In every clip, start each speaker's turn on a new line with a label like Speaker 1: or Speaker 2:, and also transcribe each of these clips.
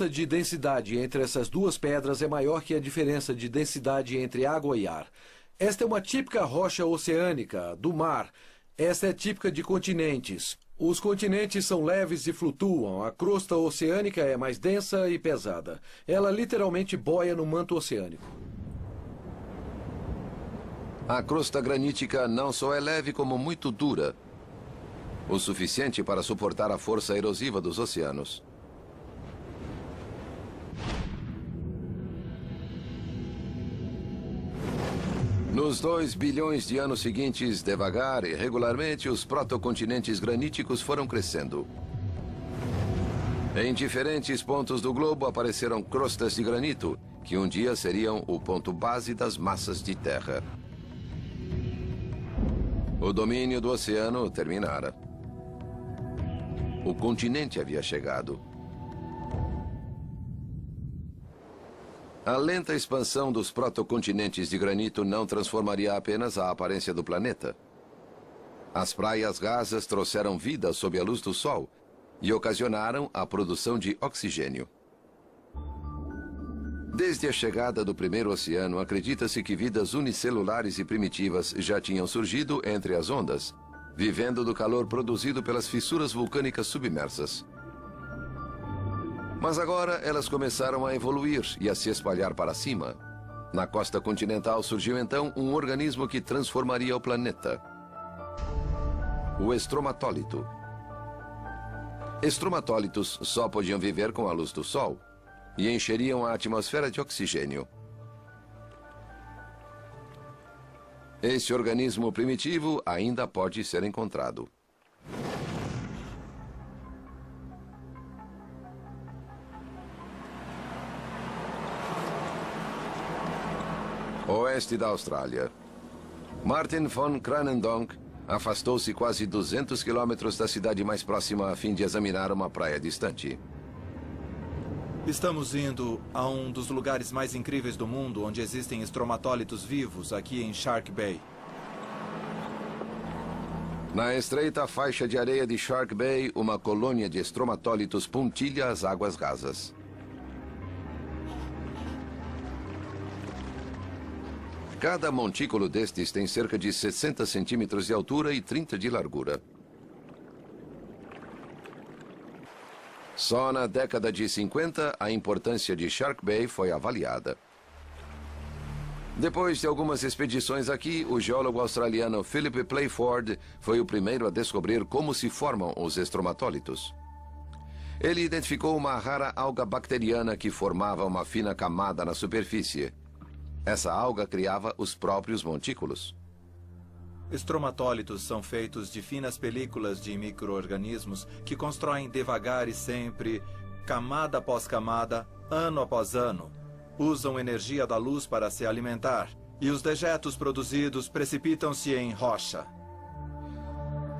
Speaker 1: diferença de densidade entre essas duas pedras é maior que a diferença de densidade entre água e ar. Esta é uma típica rocha oceânica, do mar. Esta é típica de continentes. Os continentes são leves e flutuam. A crosta oceânica é mais densa e pesada. Ela literalmente boia no manto oceânico.
Speaker 2: A crosta granítica não só é leve como muito dura, o suficiente para suportar a força erosiva dos oceanos. Nos 2 bilhões de anos seguintes, devagar e regularmente, os protocontinentes graníticos foram crescendo. Em diferentes pontos do globo apareceram crostas de granito, que um dia seriam o ponto base das massas de terra. O domínio do oceano terminara. O continente havia chegado. A lenta expansão dos protocontinentes de granito não transformaria apenas a aparência do planeta. As praias rasas trouxeram vida sob a luz do sol e ocasionaram a produção de oxigênio. Desde a chegada do primeiro oceano, acredita-se que vidas unicelulares e primitivas já tinham surgido entre as ondas, vivendo do calor produzido pelas fissuras vulcânicas submersas. Mas agora elas começaram a evoluir e a se espalhar para cima. Na costa continental surgiu então um organismo que transformaria o planeta: o estromatólito. Estromatólitos só podiam viver com a luz do sol e encheriam a atmosfera de oxigênio. Esse organismo primitivo ainda pode ser encontrado. Oeste da Austrália. Martin von Kranendonk afastou-se quase 200 quilômetros da cidade mais próxima a fim de examinar uma praia distante.
Speaker 3: Estamos indo a um dos lugares mais incríveis do mundo, onde existem estromatólitos vivos, aqui em Shark Bay.
Speaker 2: Na estreita faixa de areia de Shark Bay, uma colônia de estromatólitos pontilha as águas rasas. Cada montículo destes tem cerca de 60 centímetros de altura e 30 de largura. Só na década de 50, a importância de Shark Bay foi avaliada. Depois de algumas expedições aqui, o geólogo australiano Philip Playford foi o primeiro a descobrir como se formam os estromatólitos. Ele identificou uma rara alga bacteriana que formava uma fina camada na superfície. Essa alga criava os próprios montículos.
Speaker 3: Estromatólitos são feitos de finas películas de micro-organismos que constroem devagar e sempre, camada após camada, ano após ano. Usam energia da luz para se alimentar e os dejetos produzidos precipitam-se em rocha.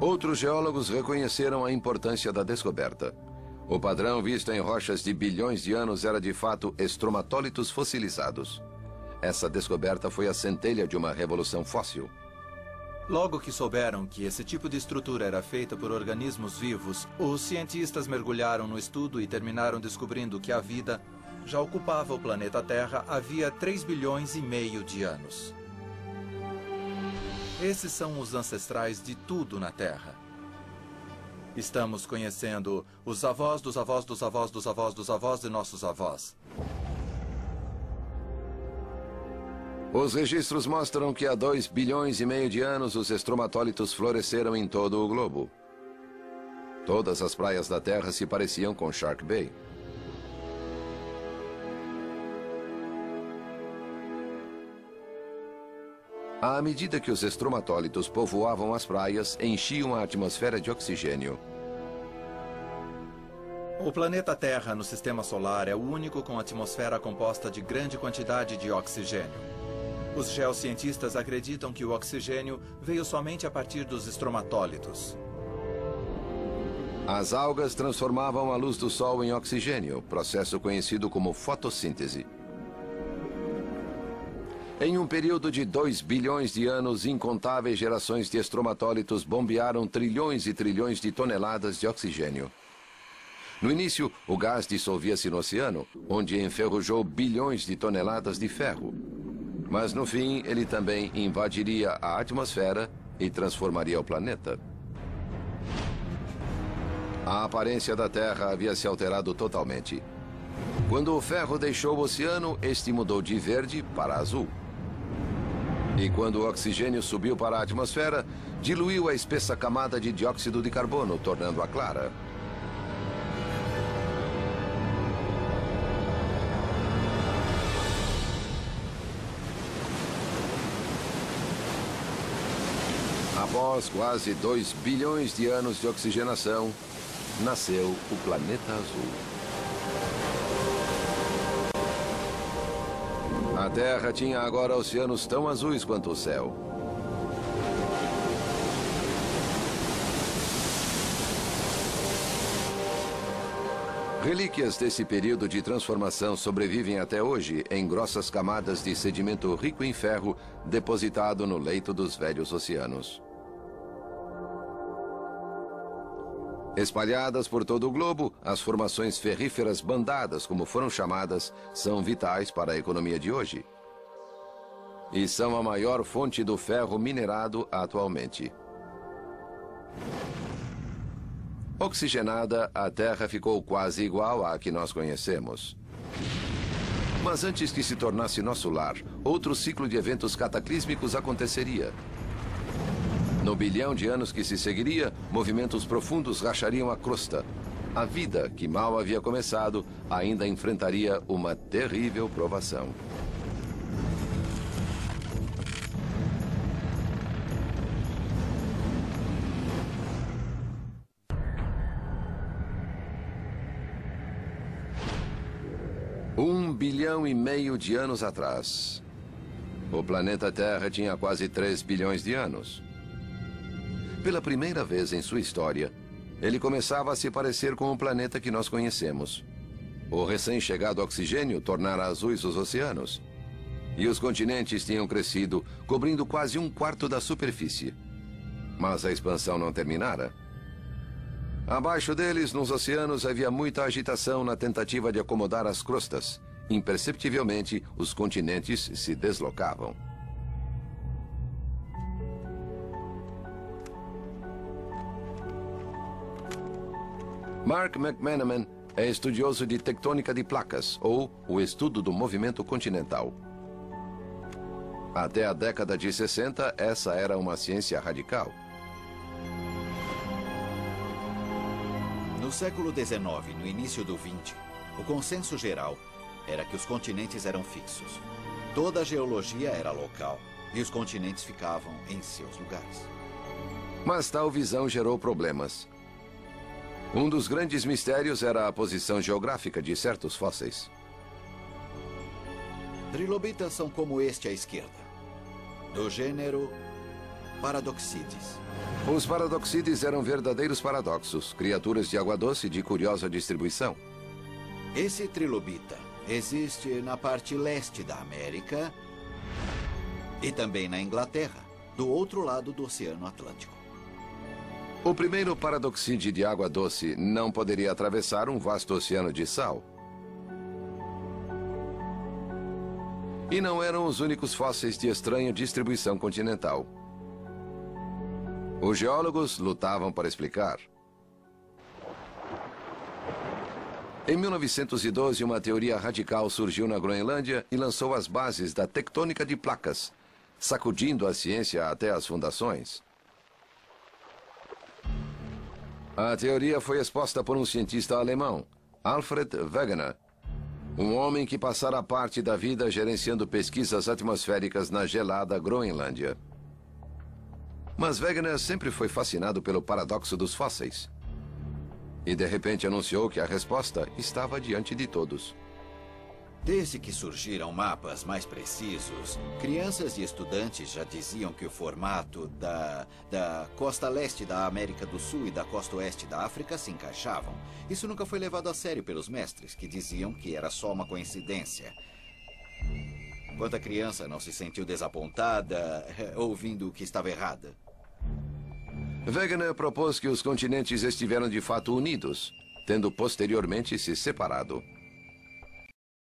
Speaker 2: Outros geólogos reconheceram a importância da descoberta. O padrão visto em rochas de bilhões de anos era de fato estromatólitos fossilizados. Essa descoberta foi a centelha de uma revolução fóssil.
Speaker 3: Logo que souberam que esse tipo de estrutura era feita por organismos vivos, os cientistas mergulharam no estudo e terminaram descobrindo que a vida já ocupava o planeta Terra havia 3 bilhões e meio de anos. Esses são os ancestrais de tudo na Terra. Estamos conhecendo os avós dos avós dos avós dos avós dos avós de nossos avós.
Speaker 2: Os registros mostram que há 2 bilhões e meio de anos os estromatólitos floresceram em todo o globo. Todas as praias da Terra se pareciam com Shark Bay. À medida que os estromatólitos povoavam as praias, enchiam a atmosfera de oxigênio.
Speaker 3: O planeta Terra no Sistema Solar é o único com atmosfera composta de grande quantidade de oxigênio. Os geocientistas acreditam que o oxigênio veio somente a partir dos estromatólitos.
Speaker 2: As algas transformavam a luz do sol em oxigênio, processo conhecido como fotossíntese. Em um período de 2 bilhões de anos, incontáveis gerações de estromatólitos bombearam trilhões e trilhões de toneladas de oxigênio. No início, o gás dissolvia-se no oceano, onde enferrujou bilhões de toneladas de ferro. Mas no fim, ele também invadiria a atmosfera e transformaria o planeta. A aparência da Terra havia se alterado totalmente. Quando o ferro deixou o oceano, este mudou de verde para azul. E quando o oxigênio subiu para a atmosfera, diluiu a espessa camada de dióxido de carbono, tornando-a clara. Após quase 2 bilhões de anos de oxigenação, nasceu o planeta azul. A Terra tinha agora oceanos tão azuis quanto o céu. Relíquias desse período de transformação sobrevivem até hoje em grossas camadas de sedimento rico em ferro depositado no leito dos velhos oceanos. Espalhadas por todo o globo, as formações ferríferas bandadas, como foram chamadas, são vitais para a economia de hoje. E são a maior fonte do ferro minerado atualmente. Oxigenada, a Terra ficou quase igual à que nós conhecemos. Mas antes que se tornasse nosso lar, outro ciclo de eventos cataclísmicos aconteceria. No bilhão de anos que se seguiria, movimentos profundos rachariam a crosta. A vida, que mal havia começado, ainda enfrentaria uma terrível provação. Um bilhão e meio de anos atrás. O planeta Terra tinha quase 3 bilhões de anos. Pela primeira vez em sua história, ele começava a se parecer com o planeta que nós conhecemos. O recém-chegado oxigênio tornara azuis os oceanos. E os continentes tinham crescido, cobrindo quase 1/4 da superfície. Mas a expansão não terminara. Abaixo deles, nos oceanos, havia muita agitação na tentativa de acomodar as crostas. Imperceptivelmente, os continentes se deslocavam. Mark McManaman é estudioso de tectônica de placas, ou o estudo do movimento continental. Até a década de 60, essa era uma ciência radical.
Speaker 4: No século XIX, no início do XX, o consenso geral era que os continentes eram fixos. Toda a geologia era local e os continentes ficavam em seus lugares.
Speaker 2: Mas tal visão gerou problemas. Um dos grandes mistérios era a posição geográfica de certos fósseis.
Speaker 4: Trilobitas são como este à esquerda, do gênero Paradoxides.
Speaker 2: Os Paradoxides eram verdadeiros paradoxos, criaturas de água doce de curiosa distribuição.
Speaker 4: Esse trilobita existe na parte leste da América e também na Inglaterra, do outro lado do Oceano Atlântico.
Speaker 2: O primeiro Paradoxide de água doce não poderia atravessar um vasto oceano de sal. E não eram os únicos fósseis de estranha distribuição continental. Os geólogos lutavam para explicar. Em 1912, uma teoria radical surgiu na Groenlândia e lançou as bases da tectônica de placas, sacudindo a ciência até as fundações. A teoria foi exposta por um cientista alemão, Alfred Wegener, um homem que passara parte da vida gerenciando pesquisas atmosféricas na gelada Groenlândia. Mas Wegener sempre foi fascinado pelo paradoxo dos fósseis. E de repente anunciou que a resposta estava diante de todos.
Speaker 4: Desde que surgiram mapas mais precisos, crianças e estudantes já diziam que o formato da costa leste da América do Sul e da costa oeste da África se encaixavam. Isso nunca foi levado a sério pelos mestres, que diziam que era só uma coincidência. Quanta criança não se sentiu desapontada ouvindo que estava errada?
Speaker 2: Wegener propôs que os continentes estiveram de fato unidos, tendo posteriormente se separado.